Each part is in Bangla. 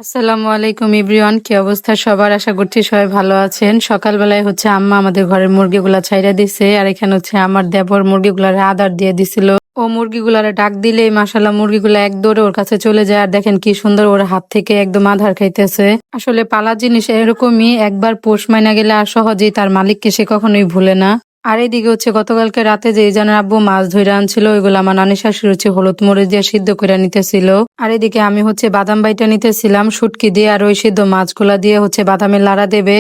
আসসালামু আলাইকুম এভরিওয়ান, কি অবস্থা সবার? আশা করছি সবাই ভালো আছেন। সকালবেলায় আম্মা আমাদের ঘরের মুরগিগুলা ছাইড়া দিছে, আর এখানে আমার দেবর মুরগিগুলার আদার দিয়ে দিছিল। ও মুরগিগুলারে ডাক দিলেই মাশাআল্লাহ মুরগিগুলা এক দৌড়ে ওর কাছে চলে যায়, আর দেখেন কি সুন্দর ওর হাত থেকে একদম আধার খাইতেছে। আসলে পালা জিনিস এরকমই, একবার পোষ মাইনা গেলে আর সহজেই তার মালিককে সে কখনোই ভুলে না। আর এদিকে গতকালকে রাতে যে ইজানের আব্বু মাছ ধইরা আনছিল, ওইগুলো আমার নানি শাশুড়ি হলুদ মরিচ দিয়ে সিদ্ধ করে নিতেছিল। আর এদিকে আমি বাদাম বাইটা নিতেছিলাম শুটকি দিয়ে, আর ওই সিদ্ধ মাছগুলা দিয়ে বাদামের লাড়া দেবে।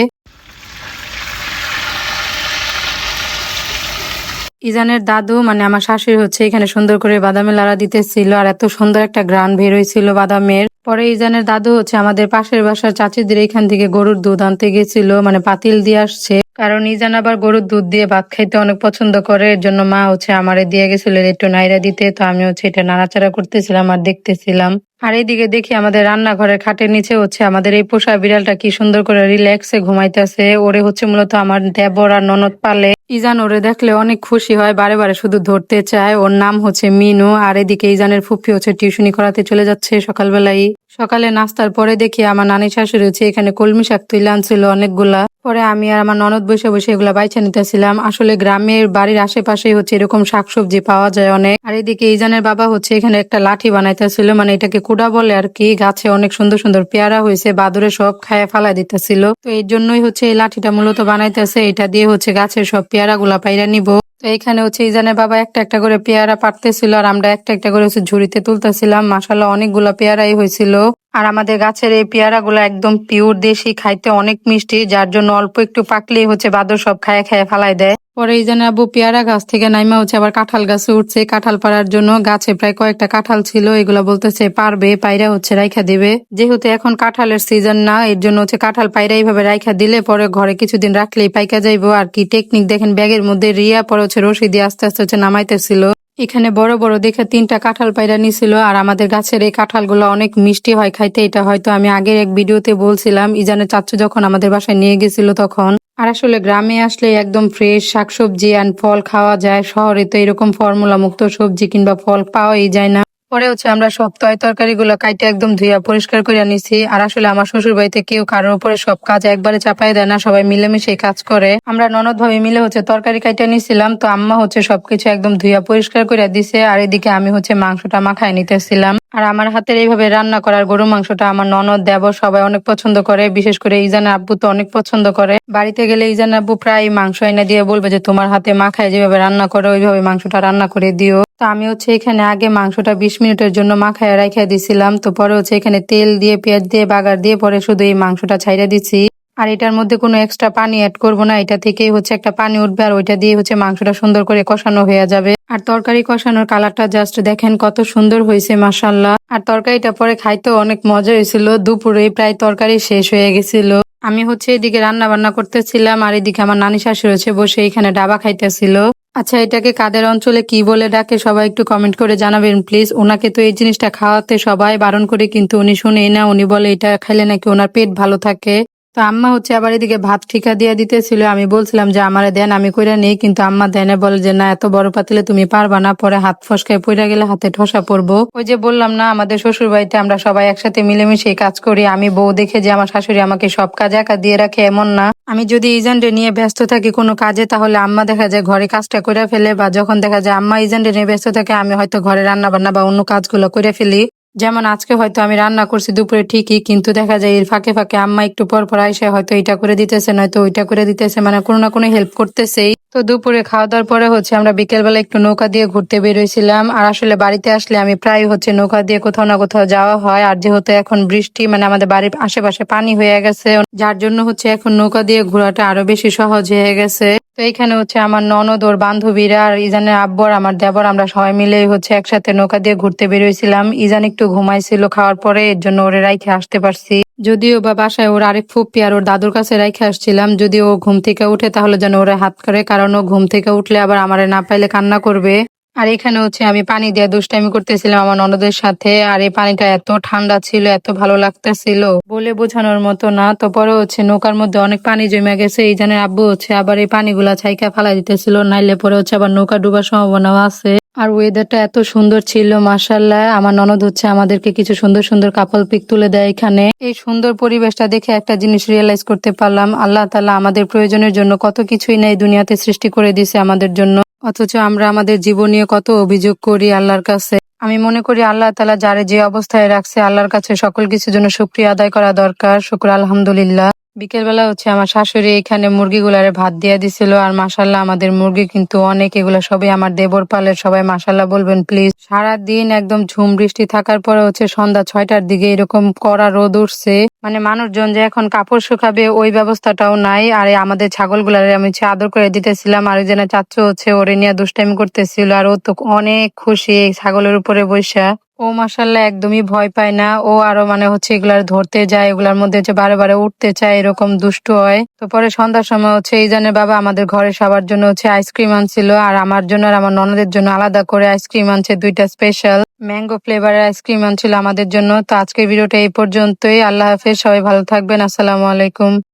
ইজানের দাদু মানে আমার শাশুড়ি এখানে সুন্দর করে বাদামের লাড়া দিতেছিল, আর এত সুন্দর একটা ঘ্রাণ বের হয়েছিল বাদামের। পরে ইজানের দাদু আমাদের পাশের বাসার চাচিদের এখান থেকে গরুর দুধ আনতে গেছিল, মানে পাতিল দিয়ে আসছে। কারণ ইজান আবার গরুর দুধ দিয়ে ভাত খাইতে অনেক পছন্দ করে, এর জন্য মা আমারে দিয়ে গেছিল একটু নাইরা দিতে। তো আমি এটা নাড়াচাড়া করতেছিলাম আর দেখতেছিলাম। আর এইদিকে দেখি আমাদের রান্নাঘরের খাটের নিচে আমাদের এই পোষা বিড়ালটা কি সুন্দর করে রিল্যাক্সে ঘুমাইতেছে। ওরে মূলত আমার দেবর আর ননদ পালে। ইজান ওরে দেখলে অনেক খুশি হয়, বারে বারে শুধু ধরতে চায়। ওর নাম মিনু। আর এদিকে ইজানের ফুফি টিউশনি করাতে চলে যাচ্ছে সকালবেলায়। সকালে নাস্তার পরে দেখি আমার নানি শাশুড়ি এখানে কলমি শাক তুলে আনছিল অনেকগুলা। পরে আমি আর আমার ননদ বসে বসে এগুলা বাইছে নিতেছিলাম। আসলে গ্রামের বাড়ির আশেপাশে এরকম শাকসবজি পাওয়া যায় অনেক। আর এদিকে ইজানের বাবা এখানে একটা লাঠি বানাইতেছিল, মানে এটাকে কুড়া বলে আর কি। গাছে অনেক সুন্দর সুন্দর পেয়ারা হয়েছে, বাদুরে সব খায় ফালাই দিতেছিল। তো এই জন্যই এই লাঠিটা মূলত বানাইতেছে। এটা দিয়ে গাছের সব পেয়ারা গুলা পাইরা নিব। তো এখানে ইজানের বাবা একটা একটা করে পেয়ারা পাড়তেছিল, আর আমরা একটা একটা করে ঝুড়িতে তুলতেছিলাম। মাশাআল্লাহ অনেকগুলা পেয়ারাই হয়েছিল। আর আমাদের গাছের এই পেয়ারা গুলা একদম পিওর দেশি, খাইতে অনেক মিষ্টি, যার জন্য অল্প একটু পাকলেই বাদর সব খায় খায় ফালাই দেয়। পরে ইজানের আব্বু পেয়ারা গাছ থেকে নাইমা আবার কাঁঠাল গাছে উঠছে কাঁঠাল পাড়ার জন্য। গাছে প্রায় কয়েকটা কাঁঠাল ছিল, এগুলা বলতেছে পারবে, পায়রা রাইখা দিবে। যেহেতু এখন কাঁঠালের সিজন না, এর জন্য কাঁঠাল পায়রা এইভাবে রাইখা দিলে পরে ঘরে কিছুদিন রাখলেই পাইকা যাইবো। আর কি টেকনিক দেখেন, ব্যাগের মধ্যে রিয়া পরে রশি দিয়ে আস্তে আস্তে নামাইতেছিল। এখানে বড় বড় দেখে 3টা কাঁঠাল পায়রা নিছিল। আর আমাদের গাছের এই কাঁঠালগুলো অনেক মিষ্টি হয় খাইতে। এটা হয়তো আমি আগের এক ভিডিওতে বলছিলাম, ইজানের চাচু যখন আমাদের বাসায় নিয়ে গেছিল তখন। আর আসলে গ্রামে আসলে একদম ফ্রেশ শাকসবজি অ্যান্ড ফল খাওয়া যায়। শহরে তো এরকম ফর্মুলা মুক্ত সবজি কিংবা ফল পাওয়াই যায় না। পরে আমরা সব তরকারি গুলো কাইটে একদম ধুইয়া পরিষ্কার করে নিছি। আর আসলে আমার শ্বশুর বাড়িতে কেউ কারোর উপরে সব কাজ একবারে চাপাই দেয় না, সবাই মিলেমিশে কাজ করে। আমরা ননদ ভাবে মিলে তরকারি কাইটে নিছিলাম। তো আম্মা সবকিছু একদম ধুইয়া পরিষ্কার করে দিছে। আর এদিকে আমি মাংসটা মাখায় নিতেছিলাম। আর আমার হাতের এইভাবে রান্না করার গরু মাংসটা আমার ননদ দেবর সবাই অনেক পছন্দ করে, বিশেষ করে ইজানের আব্বু তো অনেক পছন্দ করে। বাড়িতে গেলে ইজানের আব্বু প্রায় মাংস এনে দিয়ে বলবে যে তোমার হাতে মাখায় যেভাবে রান্না করে ওইভাবে মাংসটা রান্না করে দিও। তো আমি এখানে আগে মাংসটা 20 মিনিটের জন্য মাখায় রাইখা দিছিলাম। তো পরে এখানে তেল দিয়ে পেঁয়াজ দিয়ে বাগার দিয়ে পরে শুধু এই মাংসটা ছাইড়া দিছি। আর এটার মধ্যে কোনো এক্সট্রা পানি অ্যাড করবো না, এটা থেকেই একটা পানি উঠবে, আর ওইটা দিয়ে মাংসটা সুন্দর করে কষানো হয়ে যাবে। আর তরকারি কষানোর কালারটা জাস্ট দেখেন কত সুন্দর হয়েছে মাশাআল্লাহ। আর তরকারিটা পরে খাইতেও অনেক মজা হয়েছিল। দুপুরে প্রায় তরকারি শেষ হয়ে গেছিল। আমি এদিকে রান্না বান্না করতেছিলাম, আর এদিকে আমার নানি শাশুড়ি বসে এখানে ডাবা খাইতেছিল। আচ্ছা, এটাকে কাদের অঞ্চলে কি বলে ডাকে সবাই একটু কমেন্ট করে জানাবেন প্লিজ। ওনাকে তো এই জিনিসটা খাওয়াতে সবাই বারণ করে, কিন্তু উনি শুনেই না। উনি বলে এটা খাইলে নাকি ওনার পেট ভালো থাকে। তো আম্মা আবার এদিকে ভাত ঠিকা দিয়ে দিতেছিল। আমি বলছিলাম যে আমারে দেন, আমি কইরা নেই, কিন্তু আম্মা দেনে বলে যে না, এত বড় পাতিলে তুমি পারবা না, পরে হাত ফসকায় পড়ে গেলে হাতে ঠসা পড়বো। ওই যে বললাম না, আমাদের শ্বশুর বাড়িতে আমরা সবাই একসাথে মিলেমিশে কাজ করি। আমি বউ দেখে যে আমার শাশুড়ি আমাকে সব কাজ একা দিয়ে রাখে এমন না। আমি যদি ইজানরে নিয়ে ব্যস্ত থাকি কোনো কাজে, তাহলে আম্মা দেখা যায় ঘরে কাজটা করে ফেলে, বা যখন দেখা যায় আম্মা ইজানরে নিয়ে ব্যস্ত থাকে, আমি হয়তো ঘরে রান্না বান্না বা অন্য কাজগুলো করে ফেলি। যেমন আজকে হয়তো আমি রান্না করছি দুপুরে ঠিকই, কিন্তু দেখা যায় এর ফাঁকে ফাঁকে আম্মা একটু পর পর আইসে হয়তো এটা করে দিতেছে, নয়তো ওইটা করে দিতেছে, মানে কোনো না কোনো হেল্প করতেছেই। তো দুপুরে খাওয়া দাওয়ার পরে আমরা বিকেলবেলা একটু নৌকা দিয়ে ঘুরতে বেরোইছিলাম। আর আসলে বাড়িতে আসলে আমি প্রায় নৌকা দিয়ে কোথাও না কোথাও যাওয়া হয়। আর যেহেতু এখন বৃষ্টি, মানে আমাদের বাড়ির আশেপাশে পানি হয়ে গেছে, যার জন্য এখন নৌকা দিয়ে ঘোরাটা আরো বেশি সহজ হয়ে গেছে। তো এইখানে আমার ননদ, ওর বান্ধবীরা, আর ইজানের আব্বর, আমার দেবর, আমরা সবাই মিলে একসাথে নৌকা দিয়ে ঘুরতে বেরোইছিলাম। ইজান একটু ঘুমাইছিল খাওয়ার পরে, এর জন্য ওরে রাইখে আসতে পারছি। যদিও বা বাসায় ওর আরেক ফুপ্পি আর ওর দাদুর কাছে রাইখে আসছিলাম, যদি ও ঘুম থেকে উঠে তাহলে যেন ওরা হাত করে, কারণ ও ঘুম থেকে উঠলে আবার আমারে না পাইলে কান্না করবে। আর এখানে আমি পানি দিয়ে দুষ্টামি করতেছিলাম আমার ননদের সাথে। আর এই পানিটা এত ঠান্ডা ছিল, এত ভালো লাগতেছিল, বলে বোঝানোর মতো না। তো পরে নৌকার মধ্যে অনেক পানি জমে গেছে। এই জানের আব্বু আবার এই পানিগুলা ছাইকা ফালাই দিতেছিল, নাইলে পরে আবার নৌকা ডুবার সম্ভাবনাও আছে। আর ওয়েদারটা এত সুন্দর ছিল মাশাআল্লাহ। আমার ননদ হচ্ছে আমাদেরকে কিছু সুন্দর সুন্দর কাপল পিক তুলে দেয় এখানে। এই সুন্দর পরিবেশটা দেখে একটা জিনিস রিয়েলাইজ করতে পারলাম, আল্লাহ তাআলা আমাদের প্রয়োজনের জন্য কত কিছুই নেই দুনিয়াতে সৃষ্টি করে দিয়েছে আমাদের জন্য, অথচ আমরা আমাদের জীবন নিয়ে কত অভিযোগ করি আল্লাহর কাছে। আমি মনে করি আল্লাহ তাআলা যারে যে অবস্থায় রাখছে আল্লাহর কাছে সকল কিছুর জন্য শুকরিয়া আদায় করা দরকার। শুকর আলহামদুলিল্লাহ। বিকেলবেলা হচ্ছে আমার শাশুড়ি এখানে মুরগিগুলারে ভাত দিয়ে দিছিল, আর মাশাল্লাহ আমাদের মুরগি কিন্তু অনেক, এগুলো সবই আমার দেবর পালের, সবাই মাশাল্লাহ বলবেন প্লিজ। সারাদিন একদম ঝুম বৃষ্টি থাকার পরে হচ্ছে সন্ধ্যা 6টার দিকে এরকম কড়া রোদ উঠছে, মানে মানুষজন যে এখন কাপড় শুকাবে ওই ব্যবস্থাটাও নাই। আর এই আমাদের ছাগলগুলারে আমি হচ্ছে আদর করে দিতেছিলাম, আর একজনের চাচ্চু হচ্ছে ওরে নিয়ে দুষ্টাইমি করতেছিল, আর ও তো অনেক খুশি এই ছাগলের উপরে বইসা। ও মাশাআল্লাহ একদমই ভয় পায় না, ও আরো মানে হচ্ছে এগুলার ধরতে যায়, এগুলার মধ্যে হচ্ছে বারে বারে উঠতে চায়, এরকম দুষ্টু হয়। তো পরে সন্ধ্যার সময় হচ্ছে ইজানের বাবা আমাদের ঘরে সবার জন্য হচ্ছে আইসক্রিম আনছিল, আর আমার জন্য আর আমার ননদের জন্য আলাদা করে আইসক্রিম আনছে, দুইটা স্পেশাল ম্যাঙ্গো ফ্লেভারের আইসক্রিম আনছিল আমাদের জন্য। তো আজকের ভিডিওটা এই পর্যন্তই। আল্লাহ হাফেজ, সবাই ভালো থাকবেন। আসসালামু আলাইকুম।